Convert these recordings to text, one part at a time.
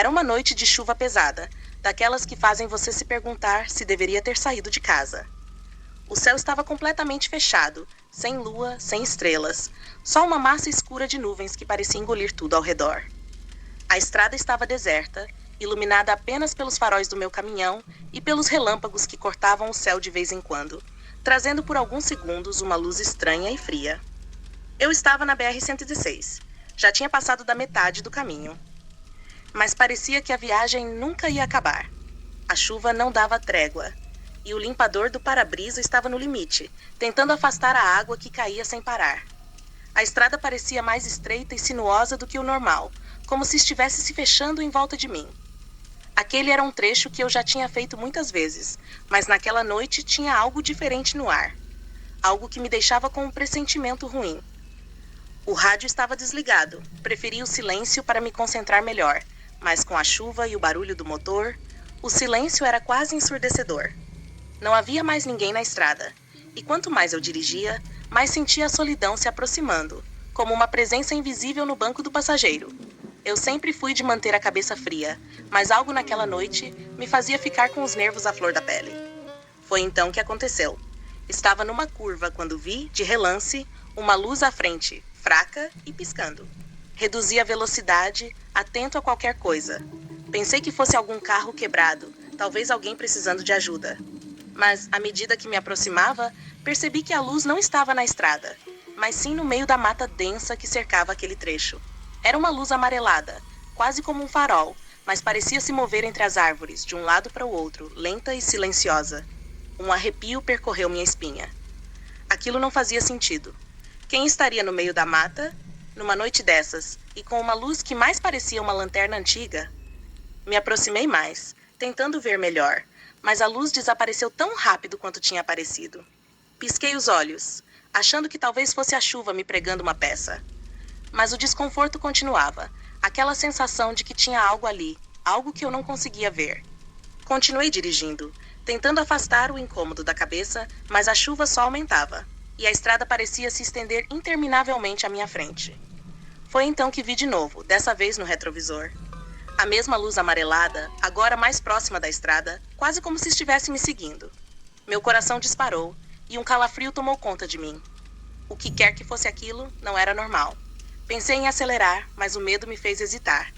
Era uma noite de chuva pesada, daquelas que fazem você se perguntar se deveria ter saído de casa. O céu estava completamente fechado, sem lua, sem estrelas, só uma massa escura de nuvens que parecia engolir tudo ao redor. A estrada estava deserta, iluminada apenas pelos faróis do meu caminhão e pelos relâmpagos que cortavam o céu de vez em quando, trazendo por alguns segundos uma luz estranha e fria. Eu estava na BR-116. Já tinha passado da metade do caminho. Mas parecia que a viagem nunca ia acabar. A chuva não dava trégua, e o limpador do para-brisa estava no limite, tentando afastar a água que caía sem parar. A estrada parecia mais estreita e sinuosa do que o normal, como se estivesse se fechando em volta de mim. Aquele era um trecho que eu já tinha feito muitas vezes, mas naquela noite tinha algo diferente no ar. Algo que me deixava com um pressentimento ruim. O rádio estava desligado, preferi o silêncio para me concentrar melhor, mas com a chuva e o barulho do motor, o silêncio era quase ensurdecedor. Não havia mais ninguém na estrada, e quanto mais eu dirigia, mais sentia a solidão se aproximando, como uma presença invisível no banco do passageiro. Eu sempre fui de manter a cabeça fria, mas algo naquela noite me fazia ficar com os nervos à flor da pele. Foi então que aconteceu. Estava numa curva quando vi, de relance, uma luz à frente, fraca e piscando. Reduzi a velocidade, atento a qualquer coisa. Pensei que fosse algum carro quebrado, talvez alguém precisando de ajuda. Mas, à medida que me aproximava, percebi que a luz não estava na estrada, mas sim no meio da mata densa que cercava aquele trecho. Era uma luz amarelada, quase como um farol, mas parecia se mover entre as árvores, de um lado para o outro, lenta e silenciosa. Um arrepio percorreu minha espinha. Aquilo não fazia sentido. Quem estaria no meio da mata, numa noite dessas, e com uma luz que mais parecia uma lanterna antiga? Me aproximei mais, tentando ver melhor, mas a luz desapareceu tão rápido quanto tinha aparecido. Pisquei os olhos, achando que talvez fosse a chuva me pregando uma peça. Mas o desconforto continuava, aquela sensação de que tinha algo ali, algo que eu não conseguia ver. Continuei dirigindo, tentando afastar o incômodo da cabeça, mas a chuva só aumentava, e a estrada parecia se estender interminavelmente à minha frente. Foi então que vi de novo, dessa vez no retrovisor. A mesma luz amarelada, agora mais próxima da estrada, quase como se estivesse me seguindo. Meu coração disparou, e um calafrio tomou conta de mim. O que quer que fosse aquilo, não era normal. Pensei em acelerar, mas o medo me fez hesitar.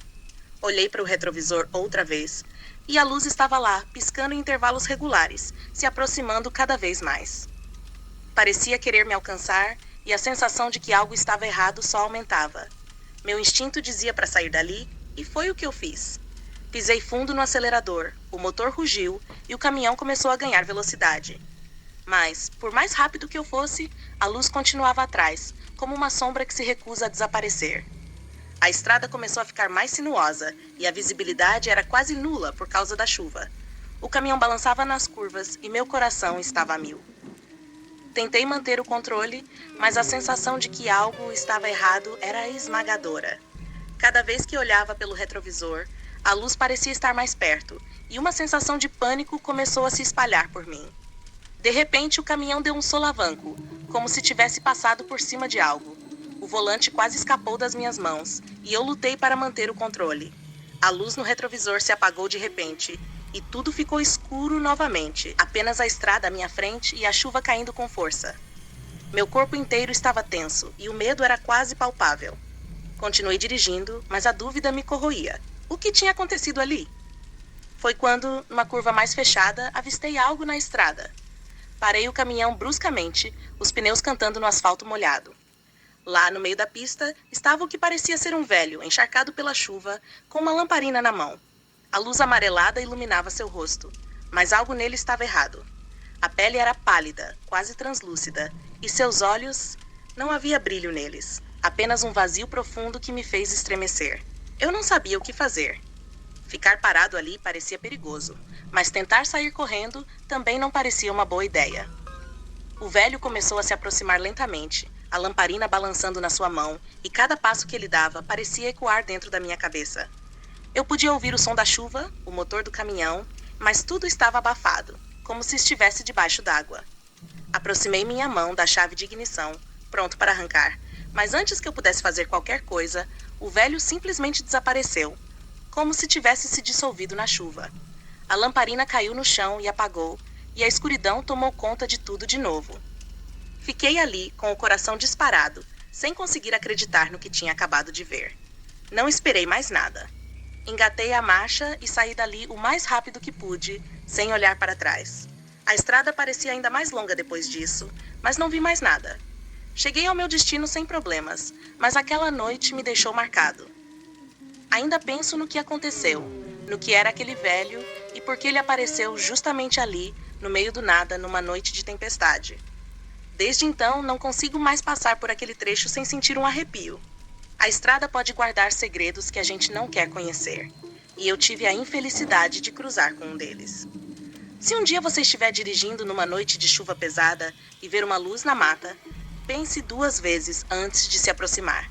Olhei para o retrovisor outra vez, e a luz estava lá, piscando em intervalos regulares, se aproximando cada vez mais. Parecia querer me alcançar, e a sensação de que algo estava errado só aumentava. Meu instinto dizia para sair dali, e foi o que eu fiz. Pisei fundo no acelerador, o motor rugiu, e o caminhão começou a ganhar velocidade. Mas, por mais rápido que eu fosse, a luz continuava atrás, como uma sombra que se recusa a desaparecer. A estrada começou a ficar mais sinuosa, e a visibilidade era quase nula por causa da chuva. O caminhão balançava nas curvas e meu coração estava a mil. Tentei manter o controle, mas a sensação de que algo estava errado era esmagadora. Cada vez que olhava pelo retrovisor, a luz parecia estar mais perto, e uma sensação de pânico começou a se espalhar por mim. De repente, o caminhão deu um solavanco, como se tivesse passado por cima de algo. O volante quase escapou das minhas mãos, e eu lutei para manter o controle. A luz no retrovisor se apagou de repente, e tudo ficou escuro novamente, apenas a estrada à minha frente e a chuva caindo com força. Meu corpo inteiro estava tenso, e o medo era quase palpável. Continuei dirigindo, mas a dúvida me corroía. O que tinha acontecido ali? Foi quando, numa curva mais fechada, avistei algo na estrada. Parei o caminhão bruscamente, os pneus cantando no asfalto molhado. Lá, no meio da pista, estava o que parecia ser um velho, encharcado pela chuva, com uma lamparina na mão. A luz amarelada iluminava seu rosto, mas algo nele estava errado. A pele era pálida, quase translúcida, e seus olhos... não havia brilho neles, apenas um vazio profundo que me fez estremecer. Eu não sabia o que fazer. Ficar parado ali parecia perigoso, mas tentar sair correndo também não parecia uma boa ideia. O velho começou a se aproximar lentamente, a lamparina balançando na sua mão, e cada passo que ele dava parecia ecoar dentro da minha cabeça. Eu podia ouvir o som da chuva, o motor do caminhão, mas tudo estava abafado, como se estivesse debaixo d'água. Aproximei minha mão da chave de ignição, pronto para arrancar, mas antes que eu pudesse fazer qualquer coisa, o velho simplesmente desapareceu. como se tivesse se dissolvido na chuva. A lamparina caiu no chão e apagou, e a escuridão tomou conta de tudo de novo. Fiquei ali, com o coração disparado, sem conseguir acreditar no que tinha acabado de ver. Não esperei mais nada. Engatei a marcha e saí dali o mais rápido que pude, sem olhar para trás. A estrada parecia ainda mais longa depois disso, mas não vi mais nada. Cheguei ao meu destino sem problemas, mas aquela noite me deixou marcado. Ainda penso no que aconteceu, no que era aquele velho e por que ele apareceu justamente ali, no meio do nada, numa noite de tempestade. Desde então, não consigo mais passar por aquele trecho sem sentir um arrepio. A estrada pode guardar segredos que a gente não quer conhecer, e eu tive a infelicidade de cruzar com um deles. Se um dia você estiver dirigindo numa noite de chuva pesada e ver uma luz na mata, pense 2 vezes antes de se aproximar.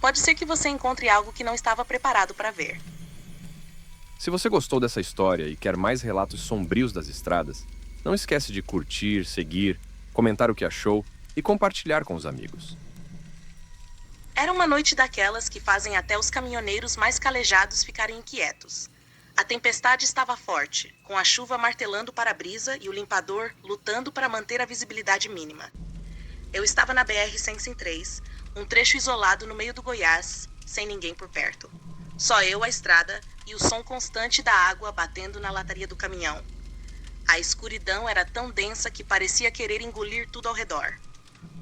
Pode ser que você encontre algo que não estava preparado para ver. Se você gostou dessa história e quer mais relatos sombrios das estradas, não esquece de curtir, seguir, comentar o que achou e compartilhar com os amigos. Era uma noite daquelas que fazem até os caminhoneiros mais calejados ficarem inquietos. A tempestade estava forte, com a chuva martelando o para-brisa e o limpador lutando para manter a visibilidade mínima. Eu estava na BR-103, um trecho isolado no meio do Goiás, sem ninguém por perto. Só eu, a estrada e o som constante da água batendo na lataria do caminhão. A escuridão era tão densa que parecia querer engolir tudo ao redor.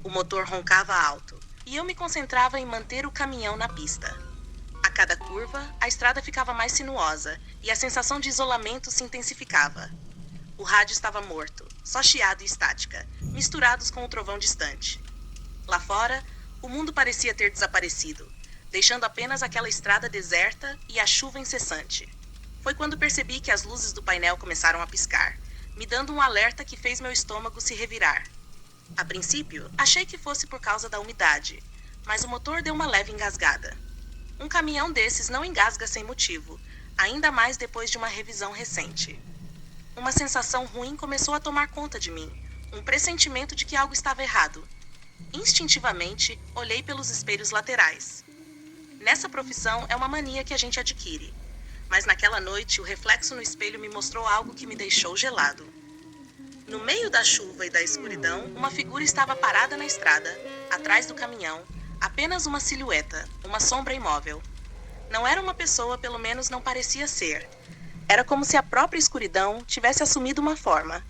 O motor roncava alto, e eu me concentrava em manter o caminhão na pista. A cada curva, a estrada ficava mais sinuosa e a sensação de isolamento se intensificava. O rádio estava morto, só chiado e estática, misturados com o trovão distante. Lá fora, o mundo parecia ter desaparecido, deixando apenas aquela estrada deserta e a chuva incessante. Foi quando percebi que as luzes do painel começaram a piscar, me dando um alerta que fez meu estômago se revirar. A princípio, achei que fosse por causa da umidade, mas o motor deu uma leve engasgada. Um caminhão desses não engasga sem motivo, ainda mais depois de uma revisão recente. Uma sensação ruim começou a tomar conta de mim, um pressentimento de que algo estava errado. Instintivamente, olhei pelos espelhos laterais. Nessa profissão é uma mania que a gente adquire, mas naquela noite o reflexo no espelho me mostrou algo que me deixou gelado. No meio da chuva e da escuridão, uma figura estava parada na estrada, atrás do caminhão, apenas uma silhueta, uma sombra imóvel. Não era uma pessoa, pelo menos não parecia ser. Era como se a própria escuridão tivesse assumido uma forma.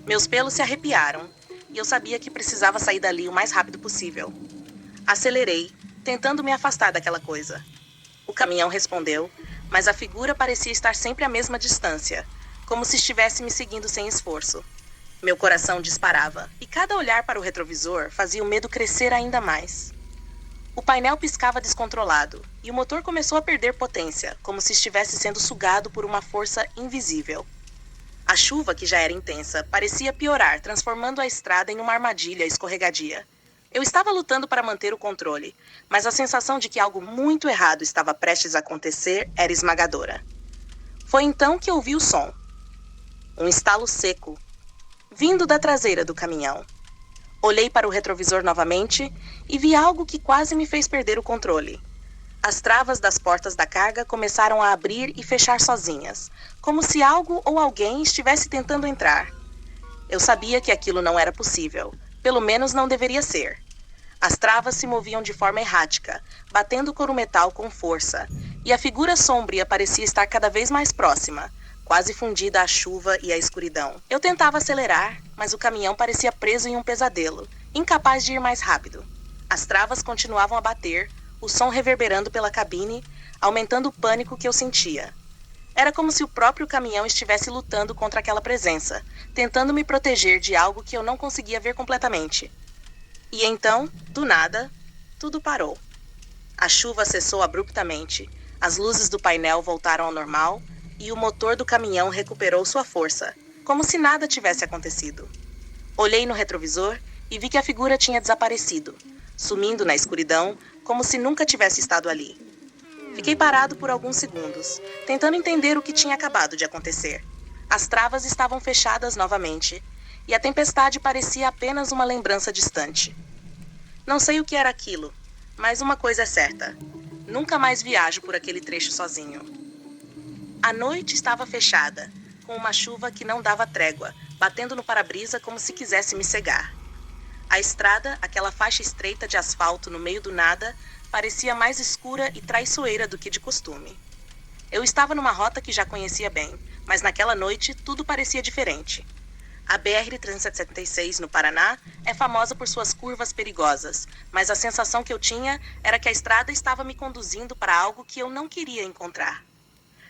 Meus pelos se arrepiaram, e eu sabia que precisava sair dali o mais rápido possível. Acelerei, tentando me afastar daquela coisa. O caminhão respondeu, mas a figura parecia estar sempre à mesma distância, como se estivesse me seguindo sem esforço. Meu coração disparava, e cada olhar para o retrovisor fazia o medo crescer ainda mais. O painel piscava descontrolado, e o motor começou a perder potência, como se estivesse sendo sugado por uma força invisível. A chuva, que já era intensa, parecia piorar, transformando a estrada em uma armadilha escorregadia. Eu estava lutando para manter o controle, mas a sensação de que algo muito errado estava prestes a acontecer era esmagadora. Foi então que ouvi o som. Um estalo seco, vindo da traseira do caminhão. Olhei para o retrovisor novamente e vi algo que quase me fez perder o controle. As travas das portas da carga começaram a abrir e fechar sozinhas, como se algo ou alguém estivesse tentando entrar. Eu sabia que aquilo não era possível, pelo menos não deveria ser. As travas se moviam de forma errática, batendo com o metal com força, e a figura sombria parecia estar cada vez mais próxima, quase fundida à chuva e à escuridão. Eu tentava acelerar, mas o caminhão parecia preso em um pesadelo, incapaz de ir mais rápido. As travas continuavam a bater, o som reverberando pela cabine, aumentando o pânico que eu sentia. Era como se o próprio caminhão estivesse lutando contra aquela presença, tentando me proteger de algo que eu não conseguia ver completamente. E então, do nada, tudo parou. A chuva cessou abruptamente, as luzes do painel voltaram ao normal e o motor do caminhão recuperou sua força, como se nada tivesse acontecido. Olhei no retrovisor e vi que a figura tinha desaparecido, sumindo na escuridão, como se nunca tivesse estado ali. Fiquei parado por alguns segundos, tentando entender o que tinha acabado de acontecer. As travas estavam fechadas novamente, e a tempestade parecia apenas uma lembrança distante. Não sei o que era aquilo, mas uma coisa é certa: nunca mais viajo por aquele trecho sozinho. A noite estava fechada, com uma chuva que não dava trégua, batendo no para-brisa como se quisesse me cegar. A estrada, aquela faixa estreita de asfalto no meio do nada, parecia mais escura e traiçoeira do que de costume. Eu estava numa rota que já conhecia bem, mas naquela noite tudo parecia diferente. A BR-376, no Paraná, é famosa por suas curvas perigosas, mas a sensação que eu tinha era que a estrada estava me conduzindo para algo que eu não queria encontrar.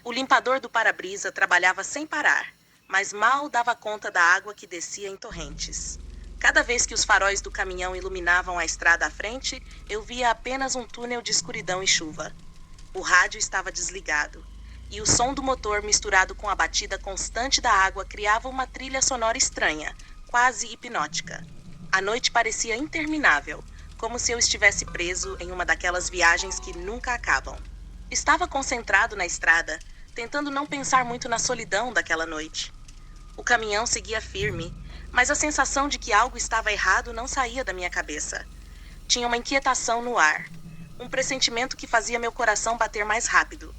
O limpador do para-brisa trabalhava sem parar, mas mal dava conta da água que descia em torrentes. Cada vez que os faróis do caminhão iluminavam a estrada à frente, eu via apenas um túnel de escuridão e chuva. O rádio estava desligado, e o som do motor misturado com a batida constante da água criava uma trilha sonora estranha, quase hipnótica. A noite parecia interminável, como se eu estivesse preso em uma daquelas viagens que nunca acabam. Estava concentrado na estrada, tentando não pensar muito na solidão daquela noite. O caminhão seguia firme, mas a sensação de que algo estava errado não saía da minha cabeça. Tinha uma inquietação no ar, um pressentimento que fazia meu coração bater mais rápido.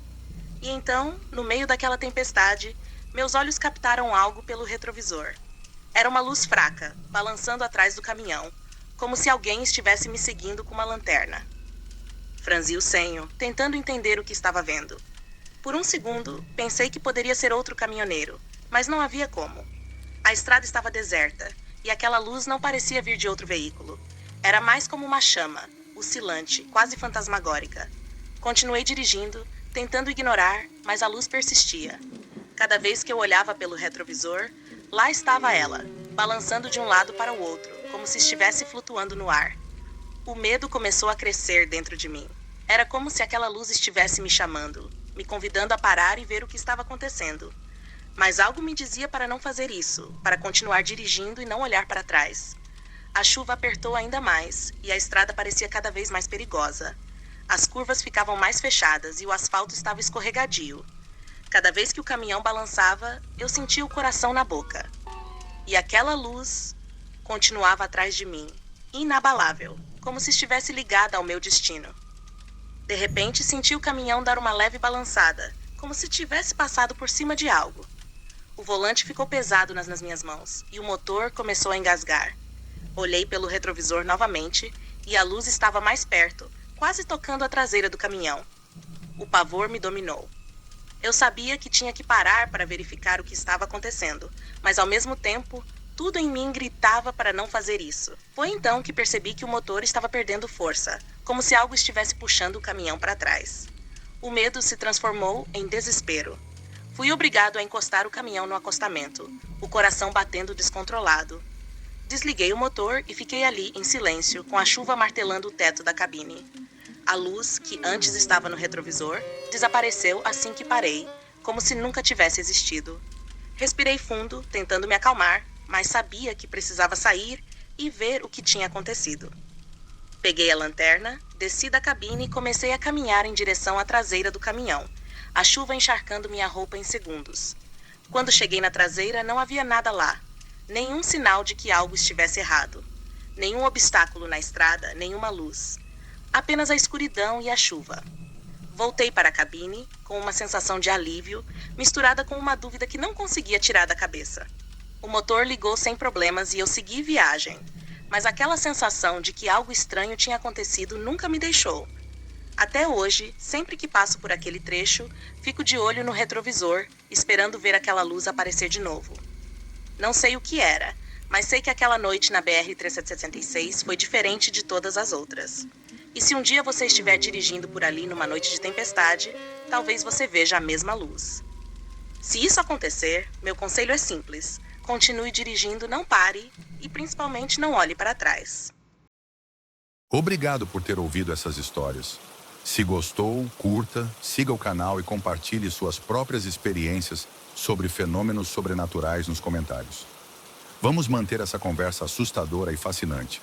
E então, no meio daquela tempestade, meus olhos captaram algo pelo retrovisor. Era uma luz fraca, balançando atrás do caminhão, como se alguém estivesse me seguindo com uma lanterna. Franzi o senho, tentando entender o que estava vendo. Por um segundo, pensei que poderia ser outro caminhoneiro, mas não havia como. A estrada estava deserta, e aquela luz não parecia vir de outro veículo. Era mais como uma chama, oscilante, quase fantasmagórica. Continuei dirigindo, tentando ignorar, mas a luz persistia. Cada vez que eu olhava pelo retrovisor, lá estava ela, balançando de um lado para o outro, como se estivesse flutuando no ar. O medo começou a crescer dentro de mim. Era como se aquela luz estivesse me chamando, me convidando a parar e ver o que estava acontecendo. Mas algo me dizia para não fazer isso, para continuar dirigindo e não olhar para trás. A chuva apertou ainda mais, e a estrada parecia cada vez mais perigosa. As curvas ficavam mais fechadas e o asfalto estava escorregadio. Cada vez que o caminhão balançava, eu sentia o coração na boca. E aquela luz continuava atrás de mim, inabalável, como se estivesse ligada ao meu destino. De repente, senti o caminhão dar uma leve balançada, como se tivesse passado por cima de algo. O volante ficou pesado nas minhas mãos e o motor começou a engasgar. Olhei pelo retrovisor novamente e a luz estava mais perto, quase tocando a traseira do caminhão. O pavor me dominou. Eu sabia que tinha que parar para verificar o que estava acontecendo, mas ao mesmo tempo, tudo em mim gritava para não fazer isso. Foi então que percebi que o motor estava perdendo força, como se algo estivesse puxando o caminhão para trás. O medo se transformou em desespero. Fui obrigado a encostar o caminhão no acostamento, o coração batendo descontrolado. Desliguei o motor e fiquei ali em silêncio, com a chuva martelando o teto da cabine. A luz, que antes estava no retrovisor, desapareceu assim que parei, como se nunca tivesse existido. Respirei fundo, tentando me acalmar, mas sabia que precisava sair e ver o que tinha acontecido. Peguei a lanterna, desci da cabine e comecei a caminhar em direção à traseira do caminhão, a chuva encharcando minha roupa em segundos. Quando cheguei na traseira, não havia nada lá, nenhum sinal de que algo estivesse errado, nenhum obstáculo na estrada, nenhuma luz. Apenas a escuridão e a chuva. Voltei para a cabine, com uma sensação de alívio, misturada com uma dúvida que não conseguia tirar da cabeça. O motor ligou sem problemas e eu segui viagem, mas aquela sensação de que algo estranho tinha acontecido nunca me deixou. Até hoje, sempre que passo por aquele trecho, fico de olho no retrovisor, esperando ver aquela luz aparecer de novo. Não sei o que era, mas sei que aquela noite na BR-376 foi diferente de todas as outras. E se um dia você estiver dirigindo por ali numa noite de tempestade, talvez você veja a mesma luz. Se isso acontecer, meu conselho é simples: continue dirigindo, não pare e principalmente não olhe para trás. Obrigado por ter ouvido essas histórias. Se gostou, curta, siga o canal e compartilhe suas próprias experiências sobre fenômenos sobrenaturais nos comentários. Vamos manter essa conversa assustadora e fascinante.